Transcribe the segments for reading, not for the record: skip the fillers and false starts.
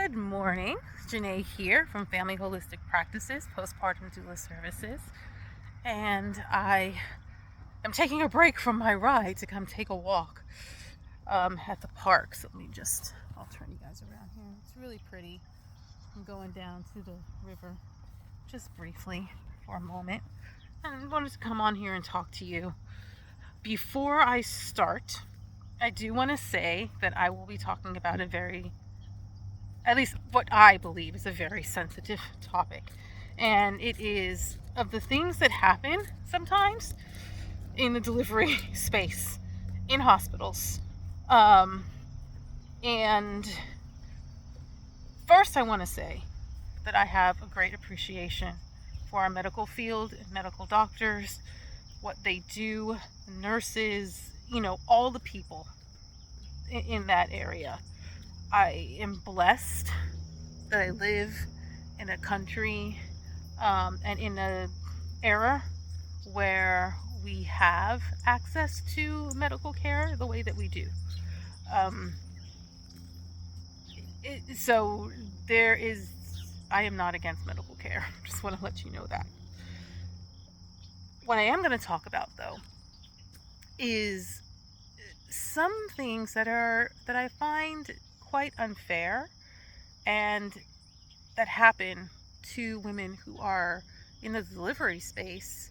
Good morning. Janae here from Family Holistic Practices, Postpartum Doula Services. And I am taking a break from my ride to come take a walk at the park. So I'll turn you guys around here. It's really pretty. I'm going down to the river just briefly for a moment. And I wanted to come on here and talk to you. Before I start, I do want to say that I will be talking about at least what I believe is a very sensitive topic. And it is of the things that happen sometimes in the delivery space, in hospitals. And first I want to say that I have a great appreciation for our medical field and medical doctors, what they do, nurses, all the people in that area. I am blessed that I live in a country and in an era where we have access to medical care the way that we do. So I am not against medical care. Just want to let you know that. What I am going to talk about, though, is some things that I find quite unfair and that happen to women who are in the delivery space.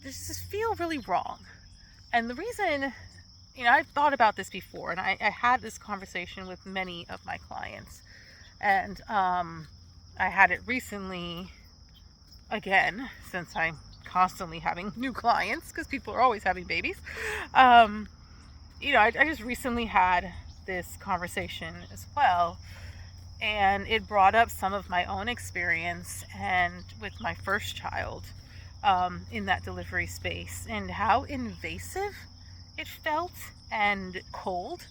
This just feel really wrong. And the reason, I've thought about this before, and I had this conversation with many of my clients, and I had it recently again, since I'm constantly having new clients because people are always having babies. I just recently had this conversation as well, and it brought up some of my own experience and with my first child in that delivery space, and how invasive it felt and cold,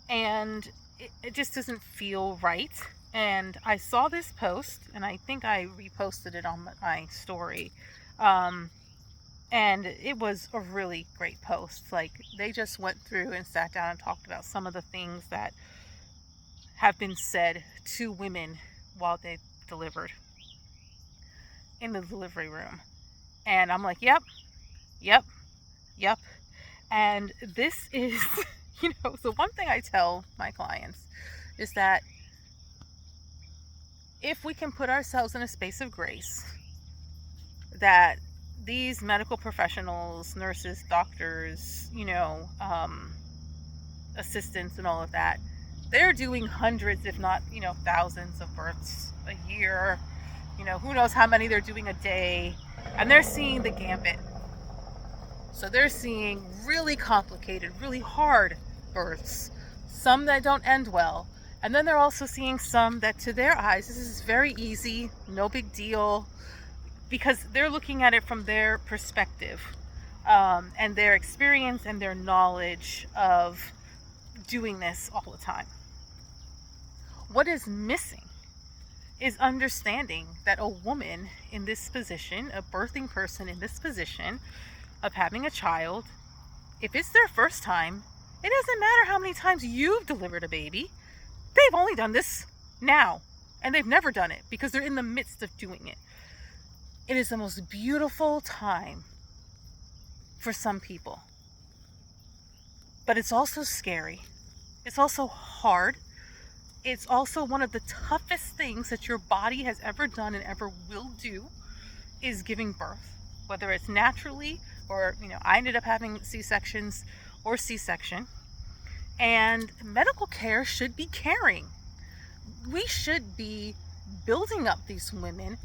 and it just doesn't feel right. And I saw this post, and I think I reposted it on my story. And it was a really great post. Like, they just went through and sat down and talked about some of the things that have been said to women while they delivered in the delivery room. And I'm like, yep. And this is, so one thing I tell my clients is that if we can put ourselves in a space of grace, that these medical professionals, nurses, doctors, assistants and all of that, they're doing hundreds, if not, thousands of births a year. Who knows how many they're doing a day. And they're seeing the gambit. So they're seeing really complicated, really hard births, some that don't end well. And then they're also seeing some that, to their eyes, this is very easy, no big deal, because they're looking at it from their perspective, and their experience and their knowledge of doing this all the time. What is missing is understanding that a woman in this position, a birthing person in this position of having a child, if it's their first time, it doesn't matter how many times you've delivered a baby. They've only done this now, and they've never done it because they're in the midst of doing it. It is the most beautiful time for some people, but it's also scary. It's also hard. It's also one of the toughest things that your body has ever done and ever will do, is giving birth, whether it's naturally or, I ended up having C-sections or C-section. And medical care should be caring. We should be building up these women,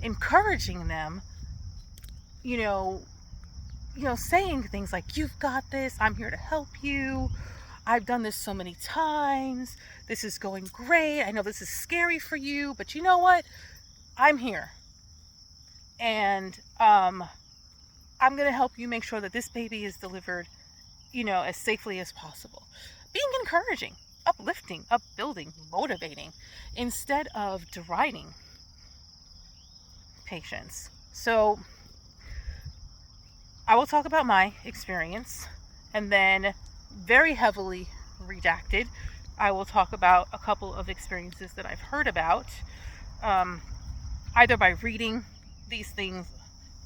encouraging them, saying things like, you've got this, I'm here to help you, I've done this so many times, this is going great, I know this is scary for you, but you know what, I'm here. And I'm going to help you make sure that this baby is delivered as safely as possible. Being encouraging, uplifting, upbuilding, motivating, instead of deriding patients. So I will talk about my experience, and then very heavily redacted. I will talk about a couple of experiences that I've heard about, either by reading these things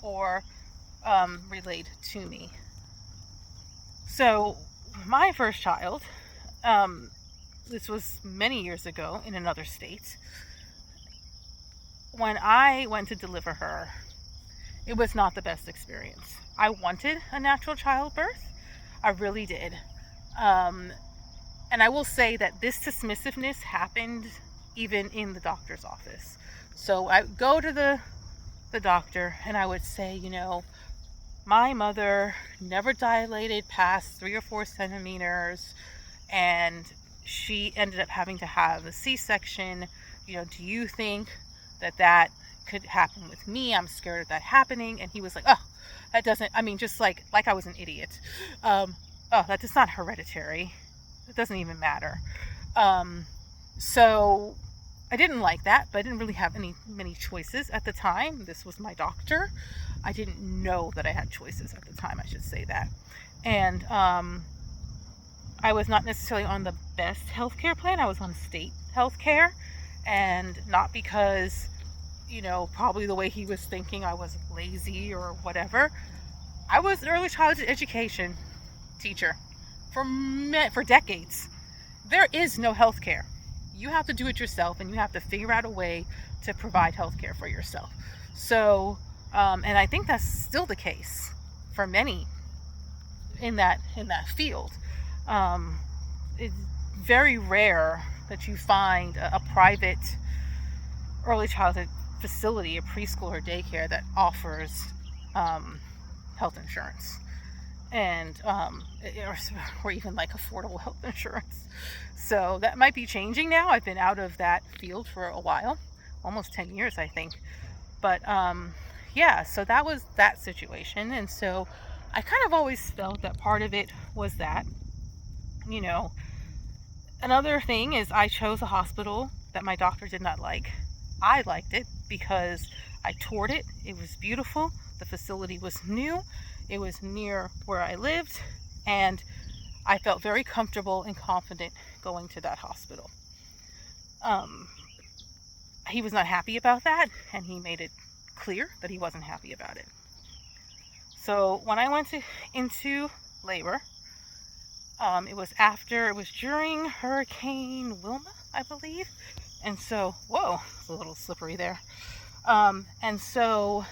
or relayed to me. So, my first child, this was many years ago in another state. When I went to deliver her, it was not the best experience. I wanted a natural childbirth. I really did. And I will say that this dismissiveness happened even in the doctor's office. So I would go to the doctor and I would say, my mother never dilated past 3 or 4 centimeters, and she ended up having to have a C-section. Do you think that could happen with me? I'm scared of that happening. And he was like, oh, that doesn't, just like I was an idiot. Oh, that's not hereditary. It doesn't even matter. So I didn't like that, but I didn't really have many choices at the time. This was my doctor. I didn't know that I had choices at the time, I should say that. And I was not necessarily on the best healthcare plan. I was on state healthcare, and not because, probably the way he was thinking I was lazy or whatever. I was an early childhood education teacher for decades. There is no healthcare. You have to do it yourself, and you have to figure out a way to provide healthcare for yourself. So, and I think that's still the case for many in that field. It's very rare that you find a private early childhood facility, a preschool or daycare that offers health insurance, and or even like affordable health insurance. So that might be changing now. I've been out of that field for a while, almost 10 years, I think. But yeah, so that was that situation. And so I kind of always felt that part of it was that, another thing is I chose a hospital that my doctor did not like. I liked it because I toured it. It was beautiful. The facility was new. It was near where I lived, and I felt very comfortable and confident going to that hospital. He was not happy about that, and he made it clear that he wasn't happy about it. So when I went into labor, it was during Hurricane Wilma, I believe. And so, whoa, it's a little slippery there. And so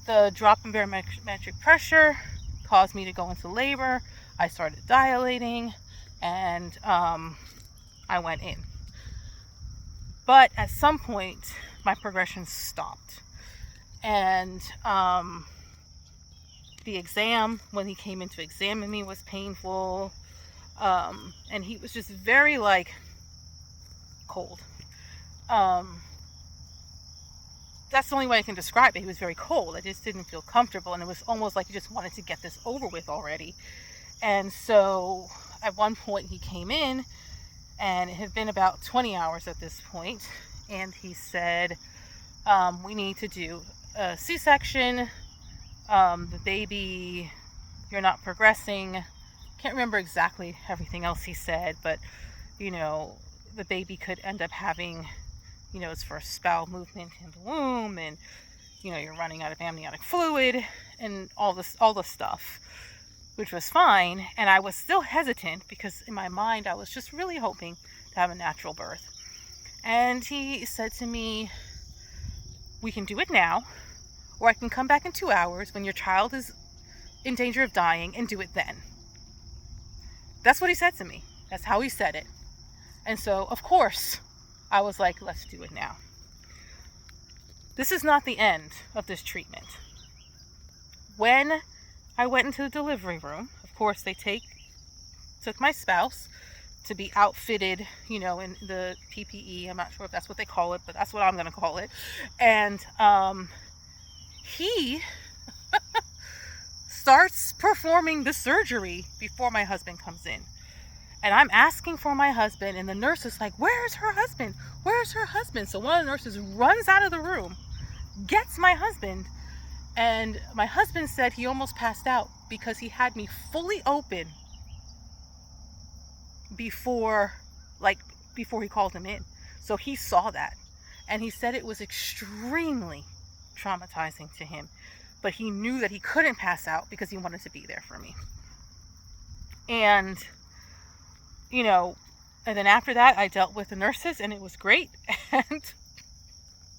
the drop in barometric pressure caused me to go into labor. I started dilating, and I went in. But at some point, my progression stopped. And the exam, when he came in to examine me, was painful. And he was just very, cold. That's the only way I can describe it. He was very cold. I just didn't feel comfortable, and it was almost like he just wanted to get this over with already. And so at one point he came in, and it had been about 20 hours at this point, and he said, we need to do a C-section. The baby, you're not progressing. Can't remember exactly everything else he said, but the baby could end up having its first bowel movement in the womb, and you're running out of amniotic fluid and all the stuff, which was fine. And I was still hesitant because in my mind I was just really hoping to have a natural birth. And he said to me, we can do it now, or I can come back in 2 hours when your child is in danger of dying and do it then. That's what he said to me. That's how he said it. And so, of course, I was like, let's do it now. This is not the end of this treatment. When I went into the delivery room, of course, they took my spouse to be outfitted, in the PPE. I'm not sure if that's what they call it, but that's what I'm going to call it. And he starts performing the surgery before my husband comes in. And I'm asking for my husband, and the nurse is like, where's her husband? Where's her husband? So one of the nurses runs out of the room, gets my husband, and my husband said he almost passed out because he had me fully open before he called him in. So he saw that, and he said it was extremely traumatizing to him, but he knew that he couldn't pass out because he wanted to be there for me. And and then after that I dealt with the nurses, and it was great. And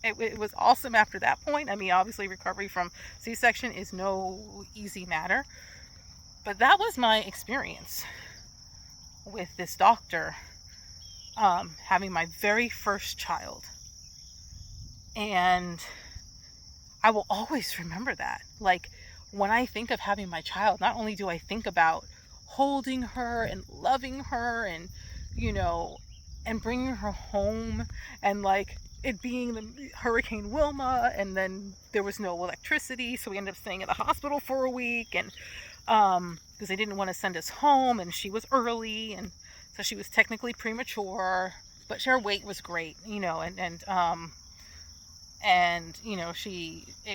it was awesome after that point. I mean, obviously recovery from C-section is no easy matter, but that was my experience with this doctor, having my very first child. And I will always remember that. Like, when I think of having my child, not only do I think about holding her and loving her and and bringing her home, and like it being the Hurricane Wilma, and then there was no electricity, so we ended up staying at the hospital for a week, and because they didn't want to send us home, and she was early, and so she was technically premature, but her weight was great,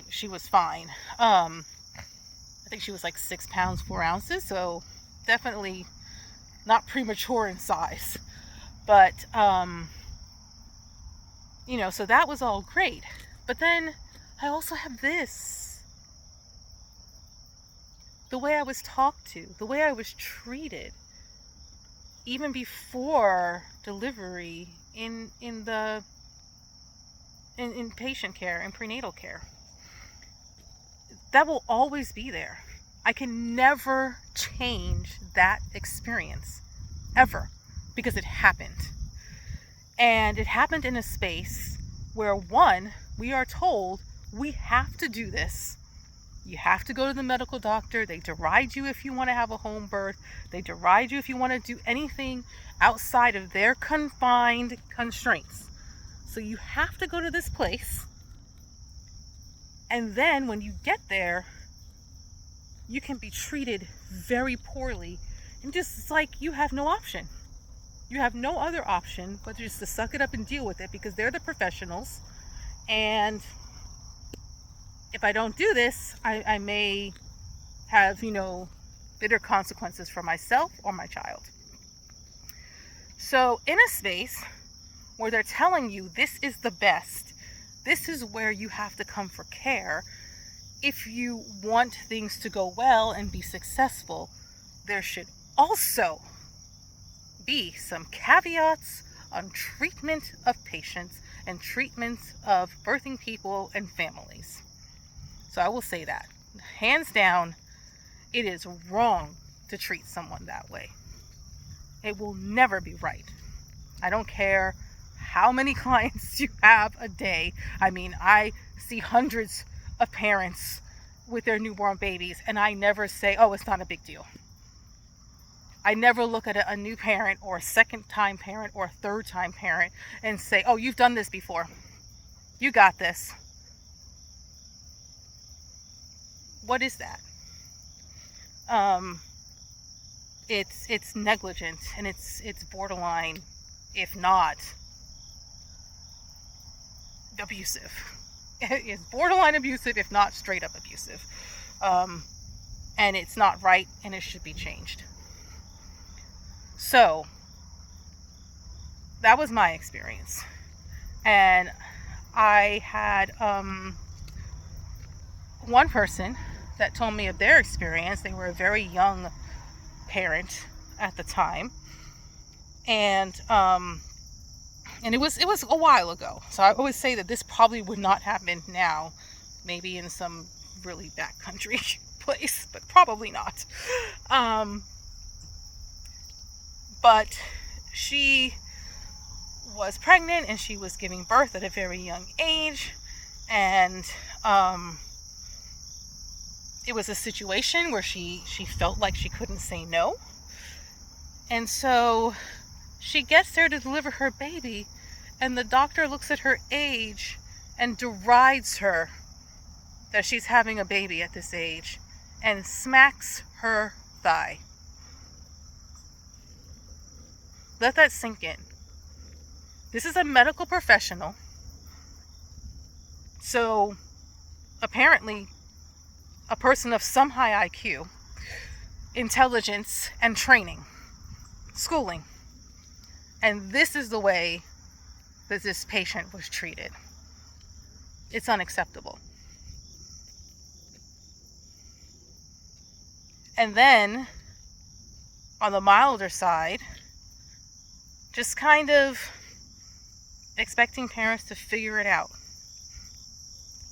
she was fine. I think she was like 6 pounds 4 ounces, so definitely not premature in size. But so that was all great. But then I also have this. The way I was talked to, the way I was treated, even before delivery in patient care and prenatal care. That will always be there. I can never change that experience, ever, because it happened. And it happened in a space where, one, we are told we have to do this. You have to go to the medical doctor. They deride you if you want to have a home birth. They deride you if you want to do anything outside of their confined constraints. So you have to go to this place. And then when you get there, you can be treated very poorly. And just, it's like you have no option. You have no other option but just to suck it up and deal with it, because they're the professionals. And if I don't do this, I may have, bitter consequences for myself or my child. So in a space where they're telling you this is the best, this is where you have to come for care. If you want things to go well and be successful, there should also be some caveats on treatment of patients and treatment of birthing people and families. So I will say that, hands down, it is wrong to treat someone that way. It will never be right. I don't care how many clients you have a day. I mean, I see hundreds of parents with their newborn babies, and I never say, oh, it's not a big deal. I never look at a new parent or a second-time parent or a third-time parent and say, oh, you've done this before. You got this. What is that? It's negligent, and it's borderline, if not abusive. It's borderline abusive, if not straight up abusive. And it's not right, and it should be changed. So that was my experience. And I had one person that told me of their experience. They were a very young parent at the time. And it was a while ago. So I always say that this probably would not happen now, maybe in some really backcountry place, but probably not. But she was pregnant, and she was giving birth at a very young age, and it was a situation where she felt like she couldn't say no. And so she gets there to deliver her baby, and the doctor looks at her age and derides her that she's having a baby at this age, and smacks her thigh. Let that sink in. This is a medical professional. So apparently a person of some high IQ, intelligence, and training, schooling. And this is the way that this patient was treated. It's unacceptable. And then, on the milder side, just kind of expecting parents to figure it out.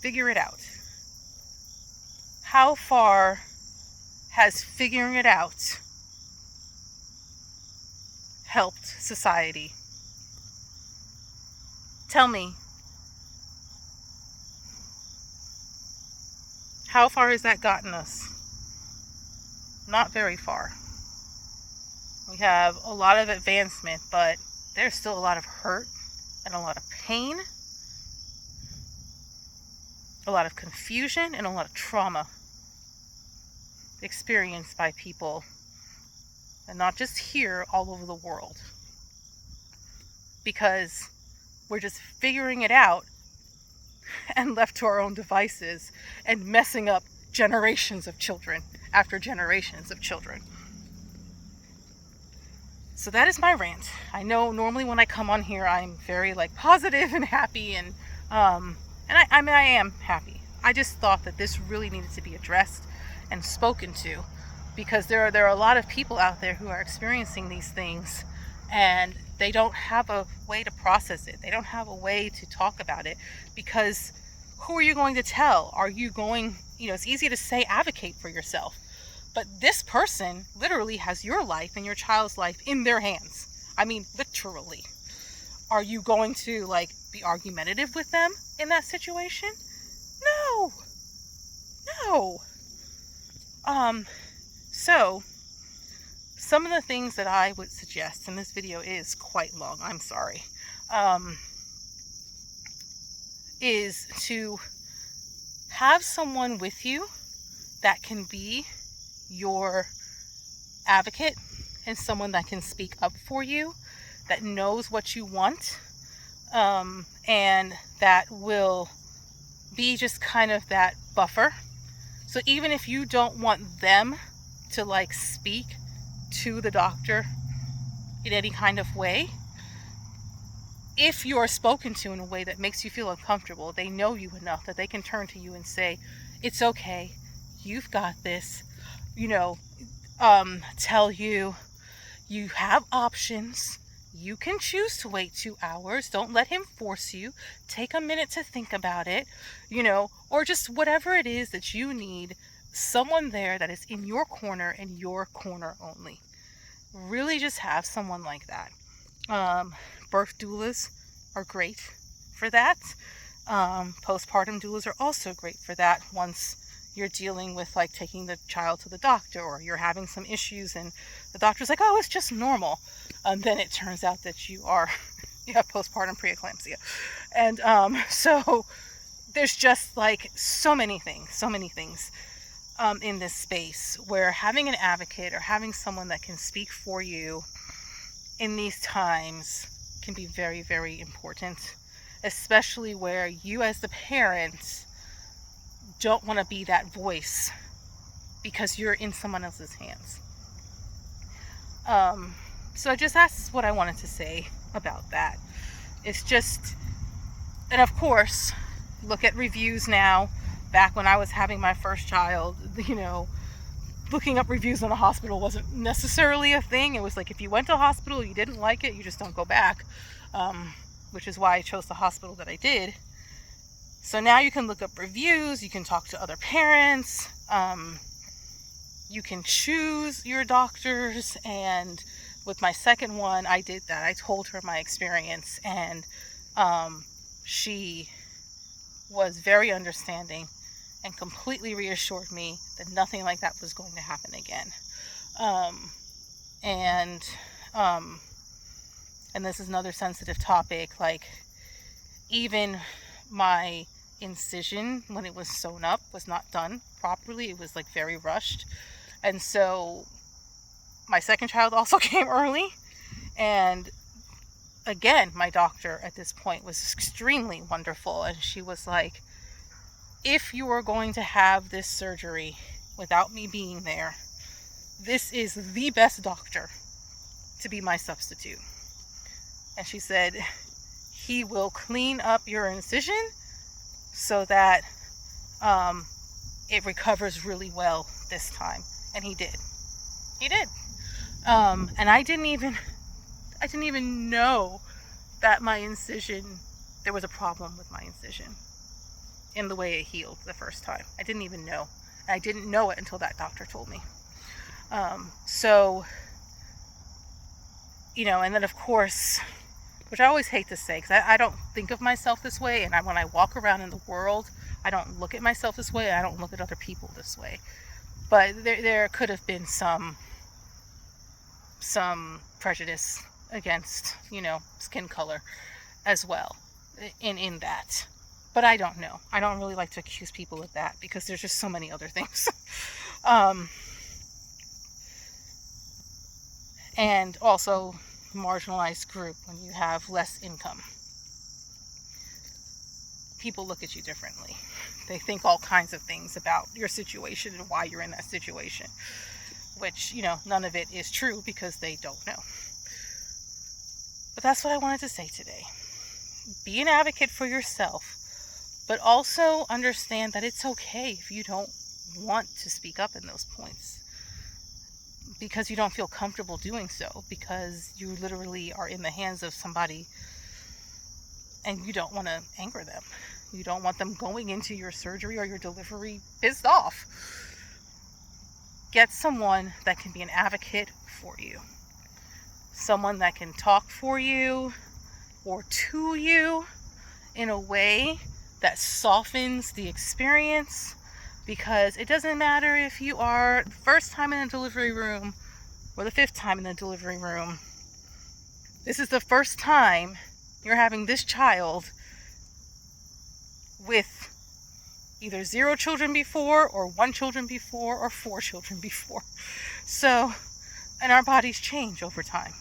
Figure it out. How far has figuring it out helped society? Tell me. How far has that gotten us? Not very far. We have a lot of advancement, but there's still a lot of hurt and a lot of pain, a lot of confusion, and a lot of trauma experienced by people, and not just here, all over the world. Because we're just figuring it out and left to our own devices and messing up generations of children after generations of children. So that is my rant. I know normally when I come on here, I'm very positive and happy, and I mean I am happy. I just thought that this really needed to be addressed and spoken to, because there are a lot of people out there who are experiencing these things, and they don't have a way to process it. They don't have a way to talk about it, because who are you going to tell? Are you going, it's easy to say advocate for yourself, but this person literally has your life and your child's life in their hands. I mean, literally. Are you going to be argumentative with them in that situation? No. So some of the things that I would suggest, and this video is quite long, I'm sorry, is to have someone with you that can be your advocate, and someone that can speak up for you, that knows what you want, and that will be just kind of that buffer. So even if you don't want them to speak to the doctor in any kind of way, if you are spoken to in a way that makes you feel uncomfortable, they know you enough that they can turn to you and say, it's okay, you've got this, tell you have options. You can choose to wait 2 hours. Don't let him force you. Take a minute to think about it, or just whatever it is that you need, someone there that is in your corner and your corner only. Really just have someone like that. Birth doulas are great for that. Postpartum doulas are also great for that once you're dealing with taking the child to the doctor, or you're having some issues and the doctor's like, oh, it's just normal. And then it turns out that you have postpartum preeclampsia. And so there's just so many things in this space where having an advocate or having someone that can speak for you in these times can be very, very important, especially where you as the parent don't want to be that voice because you're in someone else's hands. So just that's what I wanted to say about that. It's just, and of course, look at reviews now. Back when I was having my first child, looking up reviews in a hospital wasn't necessarily a thing. It was if you went to a hospital, you didn't like it, you just don't go back, which is why I chose the hospital that I did. So now you can look up reviews, you can talk to other parents, you can choose your doctors, and with my second one, I did that. I told her my experience, and she was very understanding and completely reassured me that nothing like that was going to happen again. And this is another sensitive topic, even my incision, when it was sewn up, was not done properly. It was very rushed. And so my second child also came early, and again, my doctor at this point was extremely wonderful, and she was like, if you are going to have this surgery without me being there, this is the best doctor to be my substitute. And she said, he will clean up your incision so that it recovers really well this time. And he did. He did. And I didn't even know that my incision, there was a problem with my incision in the way it healed the first time. I didn't even know. And I didn't know it until that doctor told me. So, and then of course, which I always hate to say, because I don't think of myself this way, and when I walk around in the world, I don't look at myself this way, I don't look at other people this way. But there could have been some prejudice against, skin color as well in that. But I don't know. I don't really like to accuse people of that because there's just so many other things. And also marginalized group, when you have less income, people look at you differently. They think all kinds of things about your situation and why you're in that situation, which, none of it is true because they don't know. But that's what I wanted to say today. Be an advocate for yourself, but also understand that it's okay if you don't want to speak up in those points, because you don't feel comfortable doing so, because you literally are in the hands of somebody and you don't want to anger them. You don't want them going into your surgery or your delivery pissed off. Get someone that can be an advocate for you. Someone that can talk for you or to you in a way that softens the experience, because it doesn't matter if you are the first time in the delivery room or the 5th time in the delivery room. This is the first time you're having this child with either 0 children before, or 1 children before, or 4 children before. So, and our bodies change over time.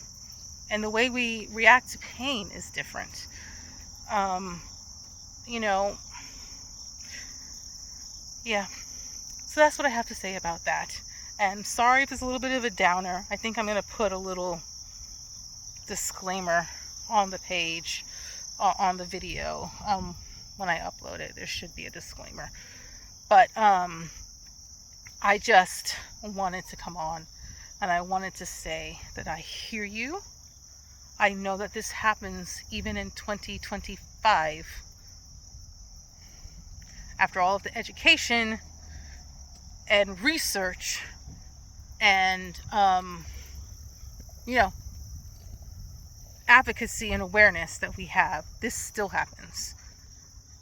And the way we react to pain is different. Yeah. So that's what I have to say about that. And sorry if it's a little bit of a downer. I think I'm going to put a little disclaimer on the page, on the video. When I upload it, there should be a disclaimer. But I just wanted to come on and I wanted to say that I hear you. I know that this happens even in 2025. After all of the education and research and, advocacy and awareness that we have, this still happens.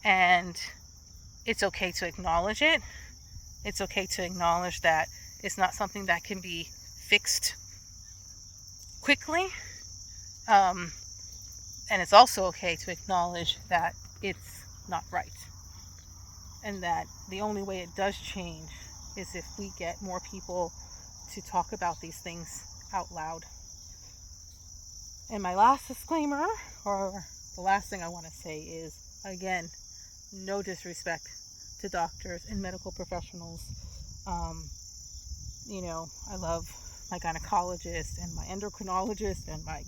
And it's okay to acknowledge it. It's okay to acknowledge that it's not something that can be fixed quickly. And it's also okay to acknowledge that it's not right. And that the only way it does change is if we get more people to talk about these things out loud. And my last disclaimer, or the last thing I want to say is, again, no disrespect to doctors and medical professionals. I love my gynecologist and my endocrinologist and my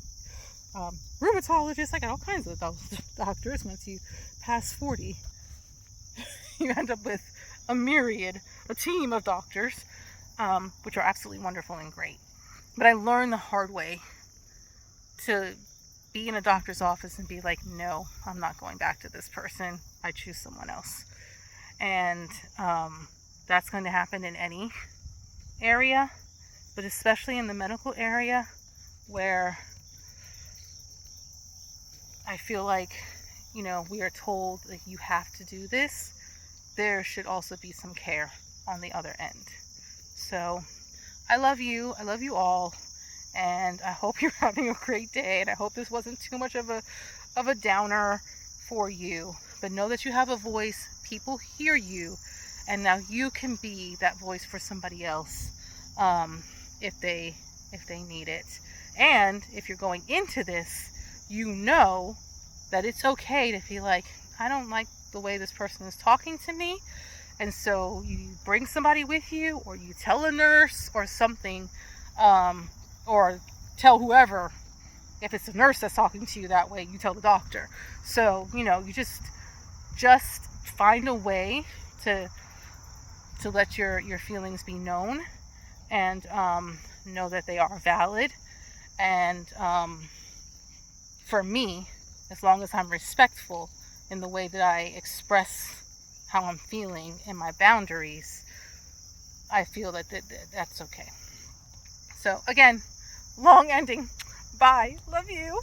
rheumatologist. I got all kinds of those doctors. Once you pass 40, you end up with a team of doctors, which are absolutely wonderful and great. But I learned the hard way to be in a doctor's office and be like, no, I'm not going back to this person. I choose someone else. And that's going to happen in any area, but especially in the medical area, where I feel like, we are told that you have to do this. There should also be some care on the other end. So I love you. I love you all. And I hope you're having a great day. And I hope this wasn't too much of a downer for you. But know that you have a voice. People hear you. And now you can be that voice for somebody else, if they need it. And if you're going into this, that it's okay to feel like, I don't like the way this person is talking to me. And so you bring somebody with you, or you tell a nurse or something, or tell whoever If it's a nurse that's talking to you that way, you tell the doctor. So, you know, you just find a way to let your feelings be known, and know that they are valid. And for me, as long as I'm respectful in the way that I express how I'm feeling and my boundaries, I feel that that's okay. So again, long ending. Bye. Love you.